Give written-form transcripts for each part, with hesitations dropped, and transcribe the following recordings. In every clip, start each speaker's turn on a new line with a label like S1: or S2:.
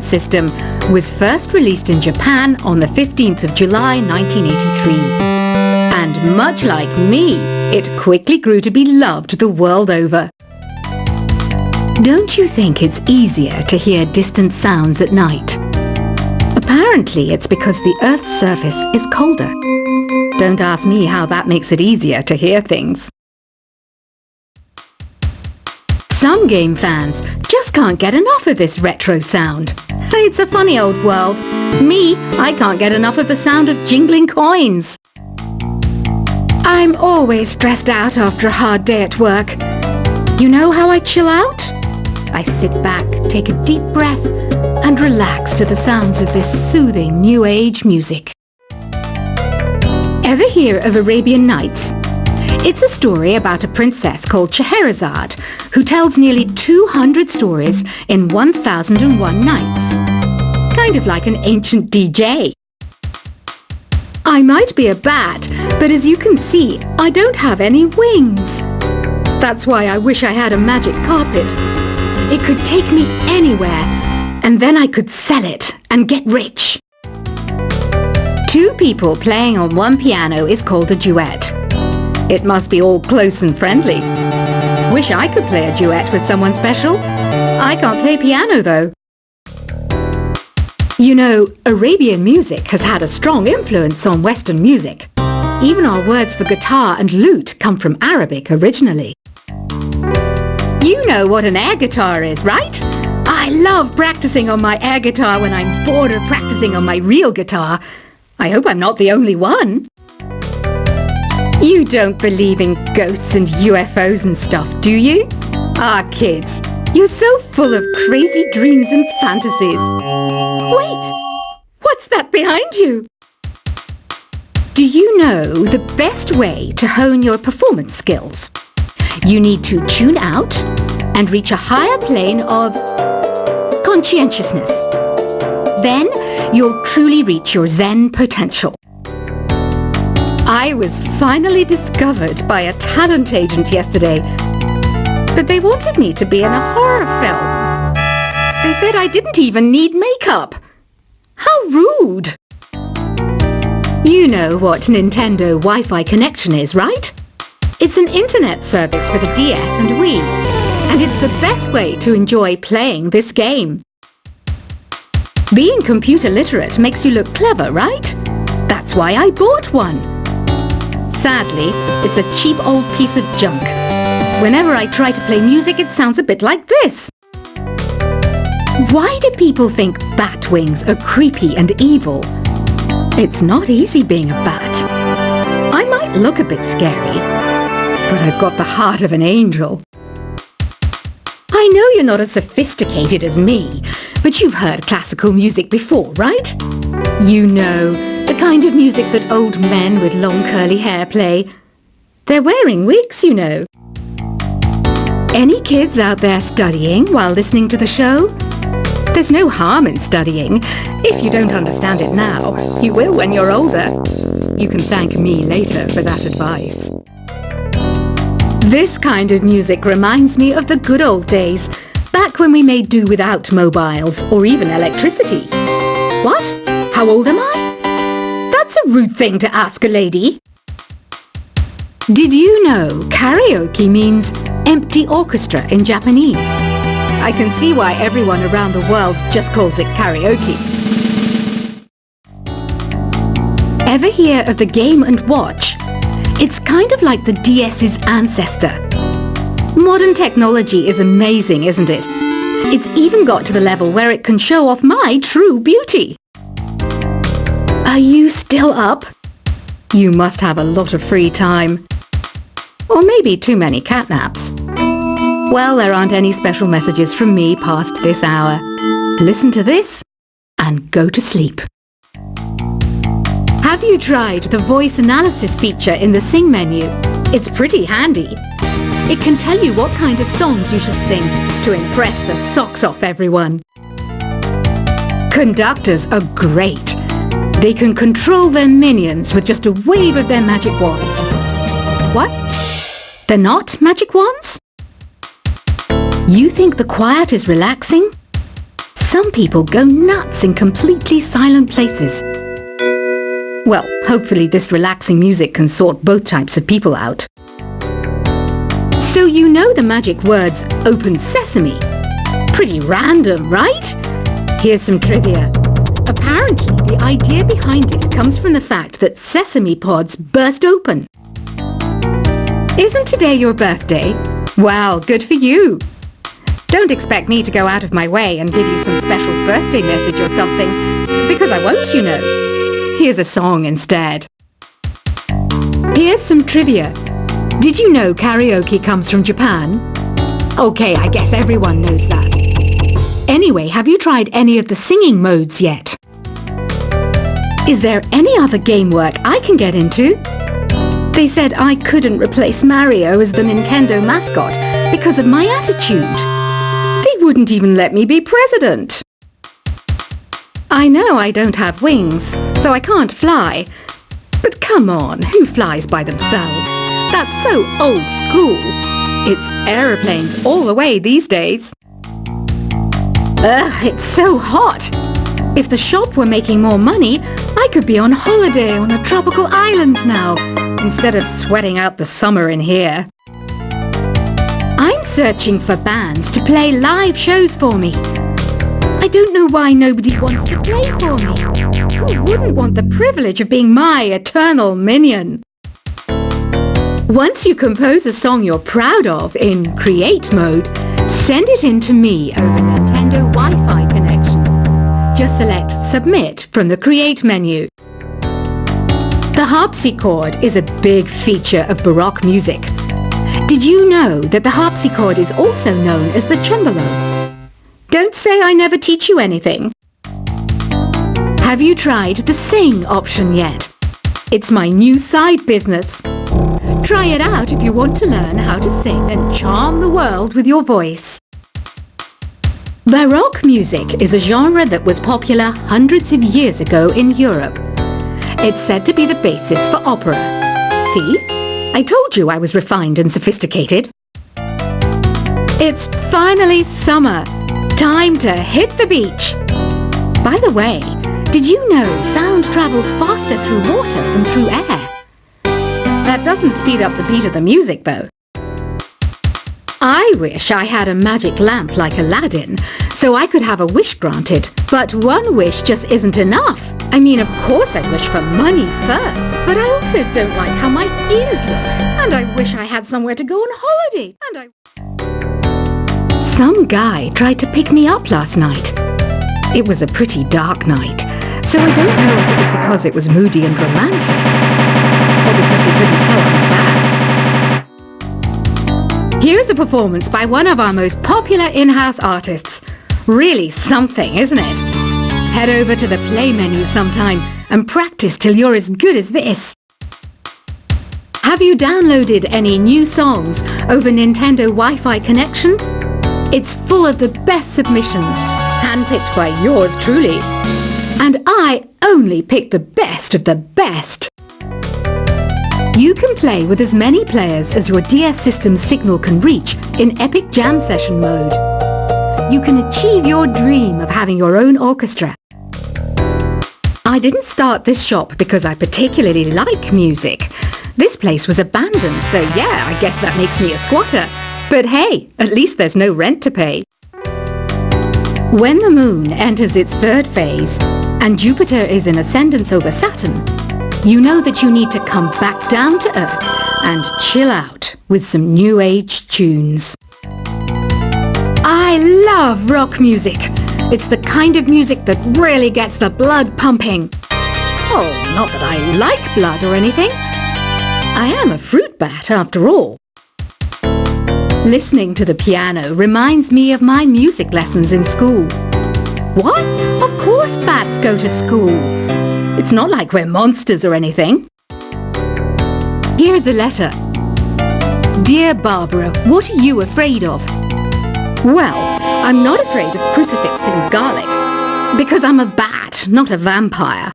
S1: Entertainment System was first released in Japan on the 15th of July 1983. And much like me, it quickly grew to be loved the world over. Don't you think it's easier to hear distant sounds at night? Apparently it's because the Earth's surface is colder. Don't ask me how that makes it easier to hear things. Some game fans just can't get enough of this retro sound. It's a funny old world. Me, I can't get enough of the sound of jingling coins. I'm always stressed out after a hard day at work. You know how I chill out? I sit back, take a deep breath, and relax to the sounds of this soothing new age music. Ever hear of Arabian Nights? It's a story about a princess called Scheherazade who tells nearly 200 stories in 1001 nights. Kind of like an ancient DJ. I might be a bat, but as you can see, I don't have any wings. That's why I wish I had a magic carpet. It could take me anywhere, and then I could sell it and get rich. Two people playing on one piano is called a duet. It must be all close and friendly. Wish I could play a duet with someone special. I can't play piano though. You know, Arabian music has had a strong influence on Western music. Even our words for guitar and lute come from Arabic originally. You know what an air guitar is, right? I love practicing on my air guitar when I'm bored of practicing on my real guitar. I hope I'm not the only one. You don't believe in ghosts and UFOs and stuff, do you? Ah, kids, you're so full of crazy dreams and fantasies. Wait, what's that behind you? Do you know the best way to hone your performance skills? You need to tune out and reach a higher plane of conscientiousness. Then you'll truly reach your Zen potential. I was finally discovered by a talent agent yesterday, but they wanted me to be in a horror film. They said I didn't even need makeup. How rude! You know what Nintendo Wi-Fi connection is, right? It's an internet service for the DS and Wii, and it's the best way to enjoy playing this game. Being computer literate makes you look clever, right? That's why I bought one. Sadly, it's a cheap old piece of junk. Whenever I try to play music, it sounds a bit like this. Why do people think bat wings are creepy and evil? It's not easy being a bat. I might look a bit scary, but I've got the heart of an angel. I know you're not as sophisticated as me, but you've heard classical music before, right? You know, the kind of music that old men with long curly hair play. They're wearing wigs, you know. Any kids out there studying while listening to the show? There's no harm in studying. If you don't understand it now, you will when you're older. You can thank me later for that advice. This kind of music reminds me of the good old days, back when we made do without mobiles or even electricity. What? How old am I? That's a rude thing to ask a lady. Did you know karaoke means empty orchestra in Japanese? I can see why everyone around the world just calls it karaoke. Ever hear of the Game & Watch? It's kind of like the DS's ancestor. Modern technology is amazing, isn't it? It's even got to the level where it can show off my true beauty. Are you still up? You must have a lot of free time. Or maybe too many catnaps. Well, there aren't any special messages from me past this hour. Listen to this and go to sleep. Have you tried the voice analysis feature in the Sing menu? It's pretty handy. It can tell you what kind of songs you should sing to impress the socks off everyone. Conductors are great. They can control their minions with just a wave of their magic wands. What? They're not magic wands? You think the quiet is relaxing? some people go nuts in completely silent places. Well, hopefully this relaxing music can sort both types of people out. So you know the magic words "Open Sesame"? Pretty random, right? Here's some trivia. Apparently, the idea behind it comes from the fact that sesame pods burst open. Isn't today your birthday? Well, good for you. Don't expect me to go out of my way and give you some special birthday message or something, because I won't, you know. Here's a song instead. Here's some trivia. Did you know karaoke comes from Japan? Okay, I guess everyone knows that. Anyway, have you tried any of the singing modes yet? Is there any other game work I can get into? They said I couldn't replace Mario as the Nintendo mascot because of my attitude. They wouldn't even let me be president. I know I don't have wings, so I can't fly. But come on, who flies by themselves? That's so old school. It's aeroplanes all the way these days. Ugh, it's so hot. If the shop were making more money, I could be on holiday on a tropical island now, instead of sweating out the summer in here. I'm searching for bands to play live shows for me. I don't know why nobody wants to play for me. Who wouldn't want the privilege of being my eternal minion? Once you compose a song you're proud of in Create mode, send it in to me over Nintendo Wi-Fi connection. Just select Submit from the Create menu. The harpsichord is a big feature of Baroque music. Did you know that the harpsichord is also known as the cembalo? Don't say I never teach you anything. Have you tried the Sing option yet? It's my new side business. Try it out if you want to learn how to sing and charm the world with your voice. Baroque music is a genre that was popular hundreds of years ago in Europe. It's said to be the basis for opera. See? I told you I was refined and sophisticated. It's finally summer. Time to hit the beach. By the way, did you know sound travels faster through water than through air? That doesn't speed up the beat of the music, though. I wish I had a magic lamp like Aladdin, so I could have a wish granted. But one wish just isn't enough. I mean, of course I wish for money first, but I also don't like how my ears look. And I wish I had somewhere to go on holiday. Some guy tried to pick me up last night. It was a pretty dark night, so I don't know if it was because it was moody and romantic, or because he couldn't tell I'm bad. Here's a performance by one of our most popular in-house artists. Really something, isn't it? Head over to the play menu sometime and practice till you're as good as this. Have you downloaded any new songs over Nintendo Wi-Fi connection? It's full of the best submissions, handpicked by yours truly. And I only pick the best of the best. You can play with as many players as your DS system's signal can reach in Epic Jam Session mode. You can achieve your dream of having your own orchestra. I didn't start this shop because I particularly like music. This place was abandoned, so yeah, I guess that makes me a squatter. But hey, at least there's no rent to pay. When the moon enters its third phase and Jupiter is in ascendance over Saturn, you know that you need to come back down to Earth and chill out with some new age tunes. I love rock music. It's the kind of music that really gets the blood pumping. Oh, not that I like blood or anything. I am a fruit bat after all. Listening to the piano reminds me of my music lessons in school. What? Of course bats go to school. It's not like we're monsters or anything. Here's a letter. Dear Barbara, what are you afraid of? Well, I'm not afraid of crucifix and garlic, because I'm a bat, not a vampire.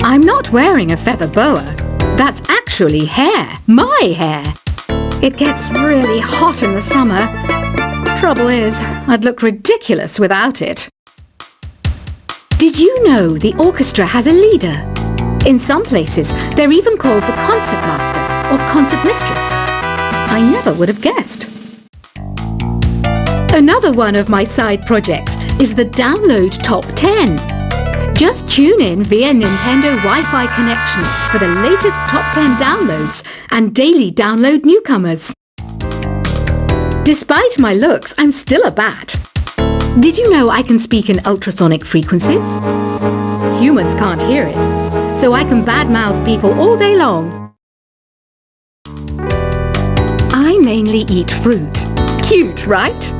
S1: I'm not wearing a feather boa. That's actually hair, my hair. It gets really hot in the summer. Trouble is, I'd look ridiculous without it. Did you know the orchestra has a leader? In some places, they're even called the concertmaster or concertmistress. I never would have guessed. Another one of my side projects is the Download Top 10. Just tune in via Nintendo Wi-Fi connection for the latest Top 10 downloads and daily download newcomers. Despite my looks, I'm still a bat. Did you know I can speak in ultrasonic frequencies? Humans can't hear it, so I can badmouth people all day long. I mainly eat fruit. Cute, right?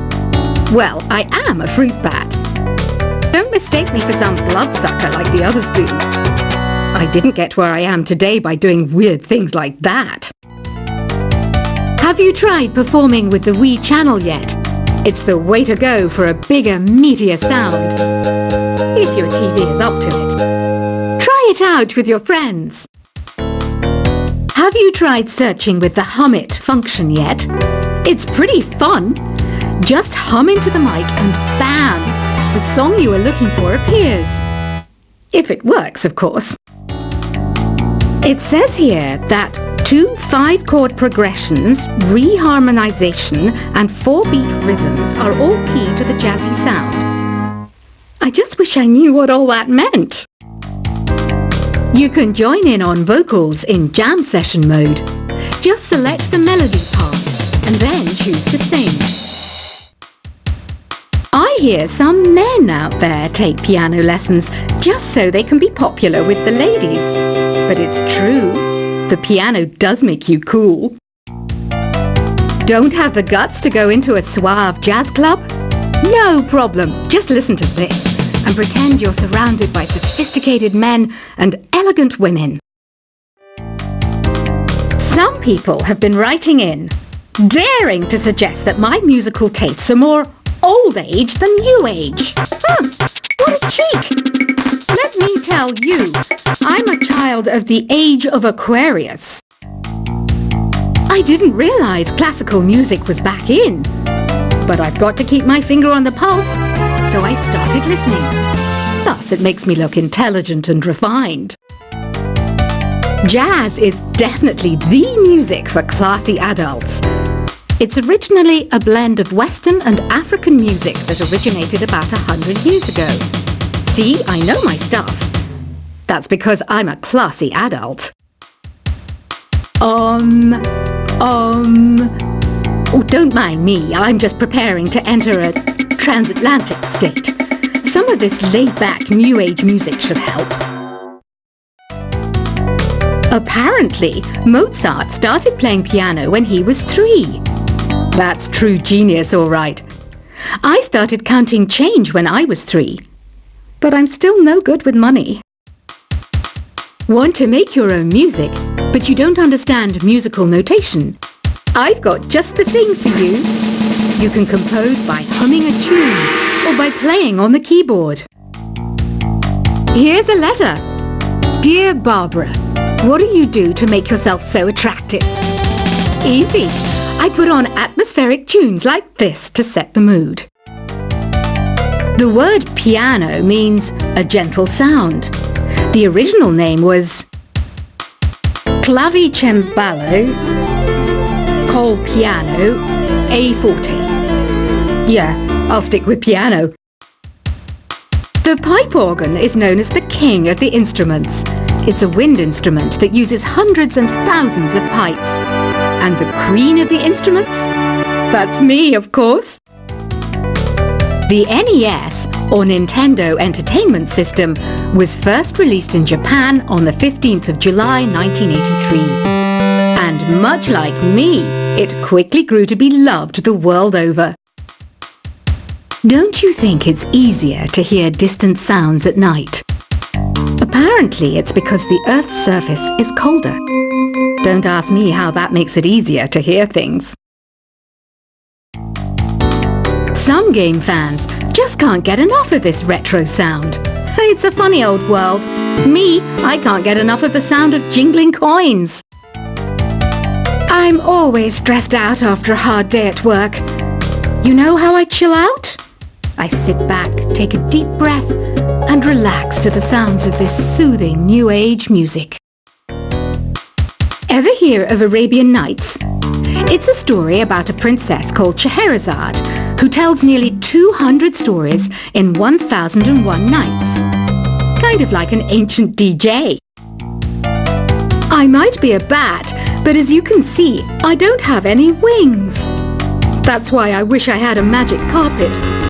S1: Well, I am a fruit bat. Don't mistake me for some bloodsucker like the others do. I didn't get where I am today by doing weird things like that. Have you tried performing with the Wii channel yet? It's the way to go for a bigger, meatier sound. If your TV is up to it. Try it out with your friends. Have you tried searching with the Hum It function yet? It's pretty fun. Just hum into the mic and bam! The song you are looking for appears. If it works, of course. It says here that 2 5-chord progressions, reharmonization and 4-beat rhythms are all key to the jazzy sound. I just wish I knew what all that meant. You can join in on vocals in jam session mode. Just select the melody part and then choose to sing. I hear some men out there take piano lessons just so they can be popular with the ladies. But it's true, the piano does make you cool. Don't have the guts to go into a suave jazz club? No problem, just listen to this and pretend you're surrounded by sophisticated men and elegant women. Some people have been writing in, daring to suggest that my musical tastes are more old age than new age. What a cheek! Let me tell you, I'm a child of the age of Aquarius. I didn't realize classical music was back in, but I've got to keep my finger on the pulse, so I started listening. Thus, it makes me look intelligent and refined. Jazz is definitely the music for classy adults. It's originally a blend of Western and African music that originated about 100 years ago. See, I know my stuff. That's because I'm a classy adult. Oh, don't mind me. I'm just preparing to enter a transatlantic state. Some of this laid-back New Age music should help. Apparently, Mozart started playing piano when he was 3. That's true genius, all right. I started counting change when I was 3. But I'm still no good with money. Want to make your own music, but you don't understand musical notation? I've got just the thing for you. You can compose by humming a tune or by playing on the keyboard. Here's a letter. Dear Barbara, what do you do to make yourself so attractive? Easy. I put on atmospheric tunes like this to set the mood. The word piano means a gentle sound. The original name was clavicembalo col piano a forte. Yeah, I'll stick with piano. The pipe organ is known as the king of the instruments. It's a wind instrument that uses hundreds and thousands of pipes. And the queen of the instruments? That's me, of course. The NES, or Nintendo Entertainment System, was first released in Japan on the 15th of July 1983. And much like me, it quickly grew to be loved the world over. Don't you think it's easier to hear distant sounds at night? Apparently it's because the Earth's surface is colder. Don't ask me how that makes it easier to hear things. Some game fans just can't get enough of this retro sound. It's a funny old world. Me, I can't get enough of the sound of jingling coins. I'm always stressed out after a hard day at work. You know how I chill out? I sit back, take a deep breath, and relax to the sounds of this soothing New Age music. Ever hear of Arabian Nights? It's a story about a princess called Scheherazade, who tells nearly 200 stories in 1001 nights. Kind of like an ancient DJ. I might be a bat, but as you can see, I don't have any wings. That's why I wish I had a magic carpet.